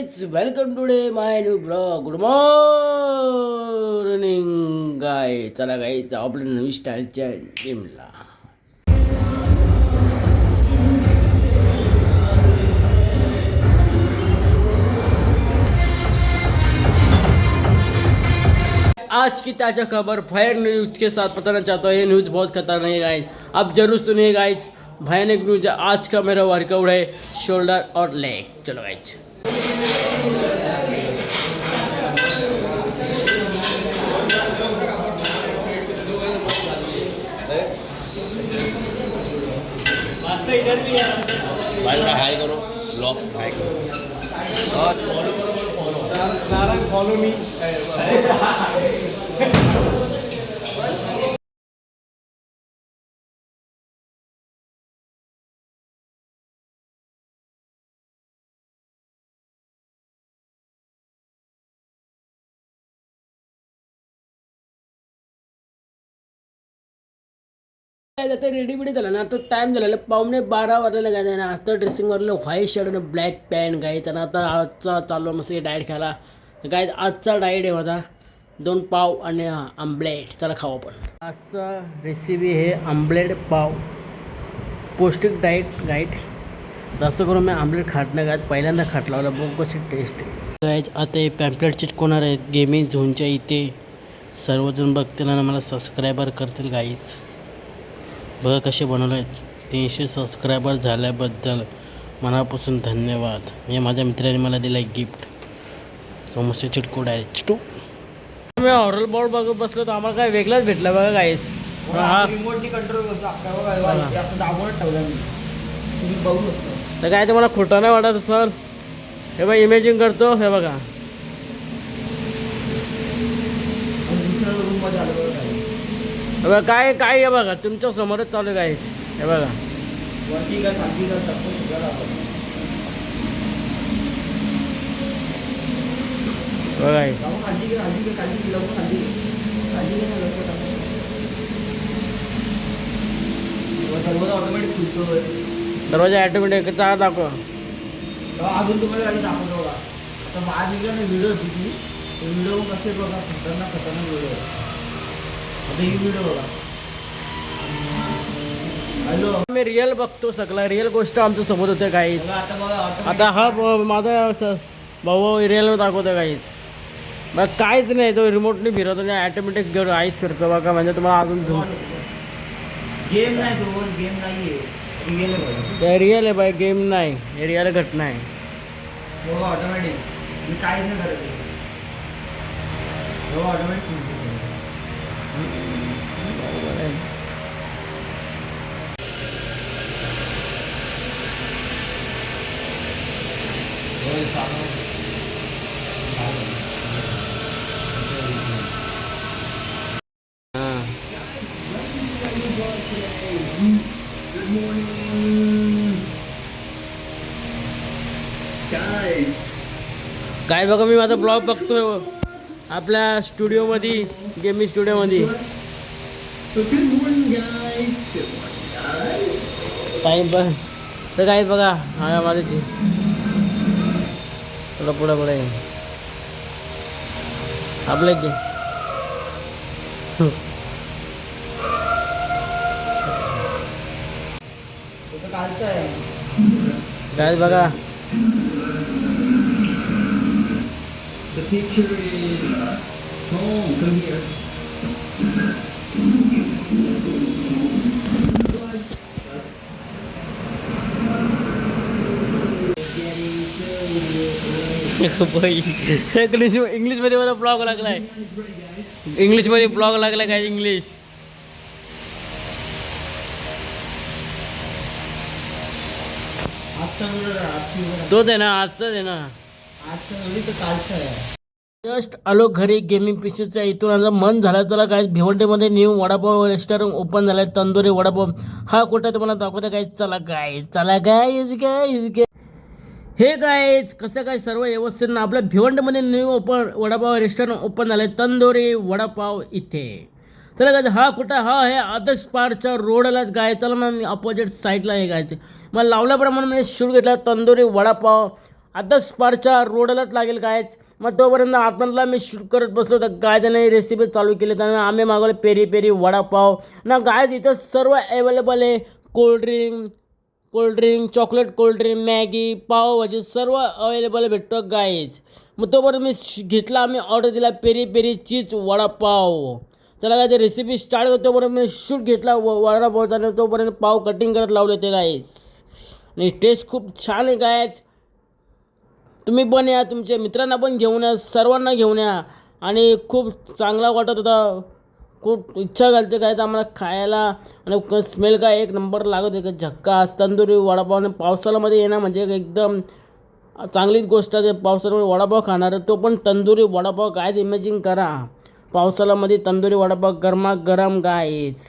Guys, welcome today माय new blog. Good morning गाय. चला guys, आपल्या नवीन स्टाईलच्या जिमला. आज की ताज़ा खबर फायर न्यूज़ के साथ बताना चाहता हूँ. ये न्यूज़ बहुत खतरनाक है गाइज, आप जरूर सुनिए गाइज. भयानक न्यूज़. आज का मेरा वर्कआउट है शोल्डर और लेग. चलो गाइज. भाई का हाई करो, ब्लॉग हाई करो और फॉलो करो, सारा फॉलो मी. काय आता रेडी बिडी झाला ना. आता टाइम झालेला 11:15 वाजलेला काय ना. आता ड्रेसिंग वरलं व्हाईट शर्ट आणि ब्लॅक पॅन्ट गायचं. आणि आता आजचा चालू मस्त डाएट खायला काय. आजचा डाएट आहे माझा 2 पाव आणि आमलेट. चला खाऊ आपण. आजचा रेसिपी हे आमलेट पाव. पौष्टिक डाएट. जास्त करून मी आमलेट खात नाही गायत. पहिल्यांदा खात लावला, बघ कशी टेस्ट आहे गायच. आता हे पॅम्पलेट चिटकवणार आहेत गेमिंग झोनच्या इथे. सर्वजण बघतील आणि मला सबस्क्रायबर करतील गाईज. बघा कसे बनवले आहेत. 300 सबस्क्रायबर झाल्याबद्दल मनापासून धन्यवाद. म्हणजे माझ्या मित्राने मला दिला एक गिफ्ट. समोसे चिटको डायरेक्ट चिटू. मी हॉरल बॉल बघत बसलो तर आम्हाला काय वेगळाच भेटला बघा गाईस. रिमोटनी कंट्रोल करतो आता दाबून ठेवला मी, तुम्ही बघू शकता. तर काय तुम्हाला खोटा नाही वाटत सर. हे बघा इमेजिंग करतो. हे बघा दुसऱ्या रूम मध्ये आलो बघा. हे बघा काय काय हे बघा तुमच्या समोरच चालू आहे गाईस. हे बघा वरती का खाली का टाकून सगळं आपण बघा गाईस. खाली घे लवकर खाली घे ना लवकर टाकून. दरवाजा ऑटोमॅटिक खुलतो. दरवाजा ॲटोमॅटिक चांगला दाखव. अजून तुम्हाला काही दाखवतो बघा. आता बाहेर निघला ना व्हिडिओ होती ती. व्हिडिओ कसे बघा, खतरनाक व्हिडिओ. आता ही व्हिडिओ बघा. हॅलो, मी रिअल बघतो सगळा. रिअल गोष्ट आमच्या सोबत होते गाईस. आता बघा आता हा माझा भाऊ रिअल दाखवतो गाईस. मग काहीच नाही, तो रिमोटने फिरवतो आणि ॲटोमॅटिक घेऊन आईच फिरतो बघा. म्हणजे तुम्हाला अजून गेम नाही, तो गेम नाही आहे, रिअल आहे. रिअल आहे बाई, गेम नाही. हे रिअल घटना आहे. हो ऑटोमॅटिक. मी काहीच नाही करत. हो ऑटोमॅटिक. काय बघा, मी माझा ब्लॉग बघतोय आपल्या स्टुडिओमध्ये, गेमिंग स्टुडिओमध्ये. टाईम पण तर काय बघा. हा माझे थोडं पुढे आपलं की काय बघा. The picture is home. Come here. इंग्लिशमध्ये मला ब्लॉग लागलाय. इंग्लिशमध्ये ब्लॉग लागलाय काय. इंग्लिश तोच आहे ना. आजचाच आहे ना. जस्ट आलो घरी गेमिंग पीसीच्या इथून. आता मन झालं चला काय भिवंडीमध्ये न्यू वडापाव रेस्टॉरंट ओपन झालं आहे. तंदुरी वडापाव. हा कुठं तुम्हाला दाखवतं काय. चला गाईज. हे गाईज कसं काय सर्व व्यवस्थित ना. आपल्या भिवंडीमध्ये न्यू वडापाव रेस्टॉरंट ओपन झालं आहे. तंदुरी वडापाव इथे. चला काय हा कुठं. हा हे आदर्श पार्कच्या रोडलाच गाय. चला मग अपोजिट साईडला हे गायचे. मग लावल्याप्रमाणे मी शूट घेतला. तंदुरी वडापाव आता स्पारच्या रोडलाच लागेल गायच. मग तोपर्यंत आपल्याला मी शूट करत बसलो तर गायजाने रेसिपी चालू केली. त्यानं आम्ही मागवले पेरी पेरी वडापाव ना गायज. इथं सर्व अवेलेबल आहे. Cold drink chocolate cold drink Maggi pav bhaji सर्व अवेलेबल भेटतं गायज. मग तोपर्यंत मी घेतला, आम्ही ऑर्डर दिला पेरी पेरी चीज वडापाव. चला काय ते रेसिपी स्टार्ट करतो. तोपर्यंत मी शूट घेतला वडापावचा आणि तोपर्यंत पाव कटिंग करत लावले ते गायज. आणि टेस्ट खूप छान आहे गायज. तुम्ही पण या, तुमच्या मित्रांना पण घेऊन या, सर्वांना घेऊन या. आणि खूप चांगला वाटत होता. खूप इच्छा घालते काय तर आम्हाला खायला. आणि स्मेल काय एक नंबर लागत आहे. झक्कास तंदुरी वडापाव. आणि पावसाळ्यामध्ये येणं म्हणजे एकदम चांगलीच गोष्ट आहे. पावसाळ्यामध्ये वडापाव खाणार, तो पण तंदुरी वडापाव. गायज इमॅजिन करा पावसाळ्यामध्ये तंदुरी वडापाव गरमागरम गायज.